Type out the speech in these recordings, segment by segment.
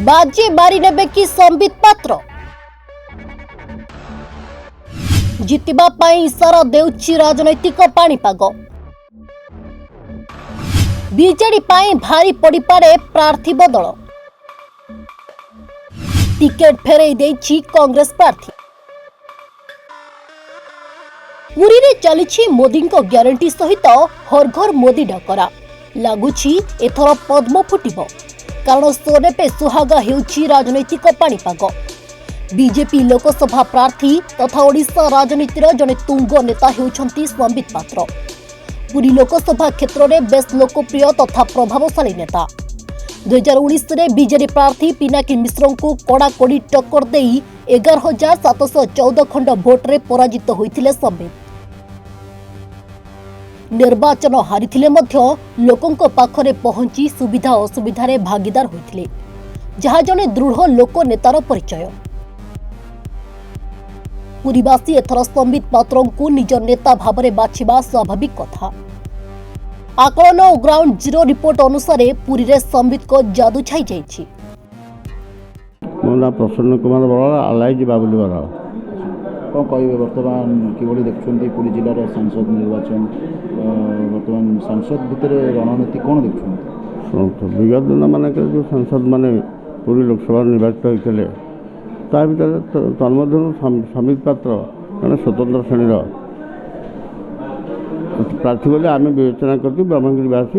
बाजी मारी नेबे कि संबित पात्र जितिबा पाई इशारा देउछि राजनैतिक पाणीपाग। बीजेडी पाई भारी पड़ी पारे प्रार्थी बदल। टिकेट फेरई देछि कांग्रेस प्रार्थी। पुरी रे चलिछि मोदी को ग्यारंटी सहित हर घर मोदी डकरा लगुछि एथर पद्म फुटिबो कारण सोने पे सुहागा हेउछि राजनैतिक पाणीपाग। बीजेपी लोकसभा प्रार्थी तथा ओडिशा राजनीतिर जने तुंग नेता हेउछंती संबित पात्र। पुरी लोकसभा क्षेत्र में बेस लोकप्रिय तथा प्रभावशाली नेता। 2019 रे बीजेडी प्रार्थी पिनाकी मिश्र को कड़ाकड़ी टक्कर देई 11,714 खंड भोट रे पराजित होइथिले संबित। निर्वाचन हारिथिले मध्य लोकंक पाखरे पहुंची सुविधा असुविधा रे भागीदार होइथिले जहा जने दृढ़ लोक नेतार परिचय। पुरीवासी एथर संबित पात्र को निज नेता भावरे बाछिबा स्वाभाविक कथा। आकलन और ग्राउंड जीरो रिपोर्ट अनुसार पुरी रे संबित को जादू छाई जाइछि। मोना प्रसन्न कुमार बराड़ आलाइज बाबुली बराड़ कौन कहे बर्तमान किभली देखुं पुरी जिलार सांसद निर्वाचन बर्तमान सांसद भितर रणनीति कौन देखुं विगत दिन मानक जो सांसद माने पुरी लोकसभा निर्वाचित होते ता भर तन्मध्य संबित पात्र जड़े स्वतंत्र श्रेणीर प्रार्थी बोले आम विवेचना कर ब्रह्मगिरीवासी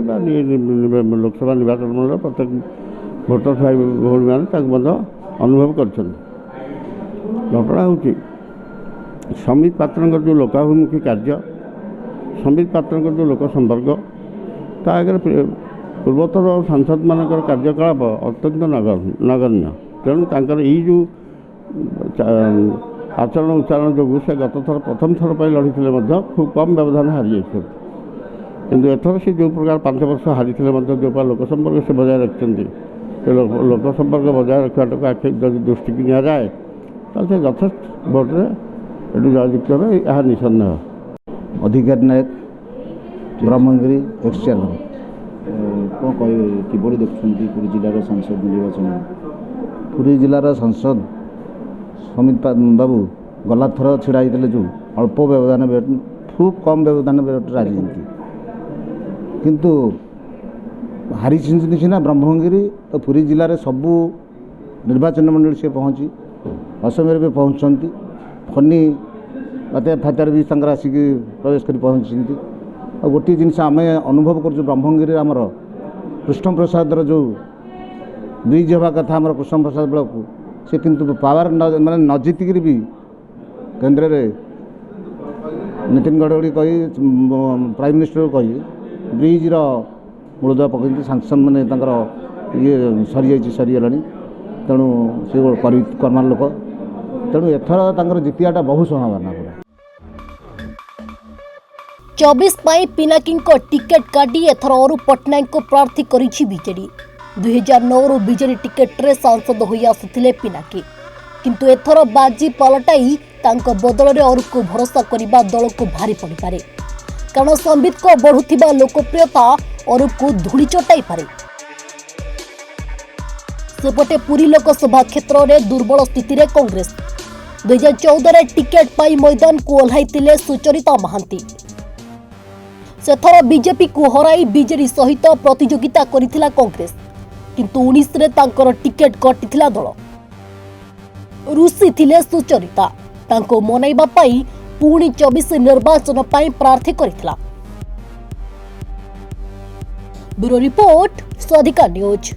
लोकसभा निर्वाचन मंडल प्रत्येक भोटर भाई भौणी मैंने अनुभव कर घटना हूँ संबित पात्र जो लोकाभिमुखी कार्य संबित पात्र जो लोक संपर्क ता आगे पूर्वतर सांसद मान कार्यकलाप अत्यंत नगण्य तेणु तर यो आचरण उच्चारण जो से गत थर प्रथम थर पर लड़ी खूब कम व्यवधान हारी जाते किंतु एथर से जो प्रकार 5 वर्ष हारी जो लोक संपर्क से बजाय रखते लोक संपर्क बजाय रखा आखि दृष्टि की नि जाए तो यथेष्ट भोट्रे ये जययुक्त है यह निसंदेह। अधिकारी नायक ब्रह्मगिरी एक्सचेल कौन कहे किभली देखुं पुरी जिलार सांसद निर्वाचन पुरी जिलार सांसद संबित बाबू गला थर छिड़ा होते जो अल्प व्यवधान खूब कम व्यवधान हारी किंतु हारी सीना ब्रह्मगिरी और पुरी जिले सबू निर्वाचन मंडल से पहुँची असमय भी पहुँचती फनी बात्या फात्यार भी आसिक प्रवेश कर पहुँचती और गोटे जिनस आम अनुभव कर ब्रह्मगिरी आमर कृष्ण प्रसाद जो ब्रिज हवा कथा आम कृष्ण प्रसाद बेलू से किंतु पावर माने न जीतिक भी केन्द्र में नितिन गडकरी कही प्राइम मिनिस्टर कही ब्रिज्र मूलदुआ पकड़ सांसन मैंने ये सरीगला तेणु से कर्मा लोक तेणु एथर जितियाटा बहु संभावना पूरा 24 पाई पिनाकी टिकेट काटी एथर अरू पट्टनायक को प्रार्थी करिछि बीजेडी। 2009 रु बीजेडी टिकेट रे सांसद होई आसुथिले पिनाकी किंतु एथर बाजी पलटाई तांको बदल रे अरू को भरोसा करिबा दल को भारी पड़ी पारे कारण संबित को बढ़ुथिबा लोकप्रियता अरू को धूली चटाई पारे। सेपटे पुरी लोकसभा क्षेत्र में दुर्बल स्थिति रे कांग्रेस 2014 रे टिकेट पाई मैदान को ओह्लाइतिले सुचरिता महांती सेथर बीजेपी को हराई बीजेडी सहित प्रतियोगिता करिथिला कांग्रेस किंतु 19 रे तांकर टिकेट कटिथिला दल रुसी थिले सुचरिता तांको मनाइबा पाई पुणी 24 निर्वाचन पाई प्रार्थी करिथिला। Bureau report Swadhikar news.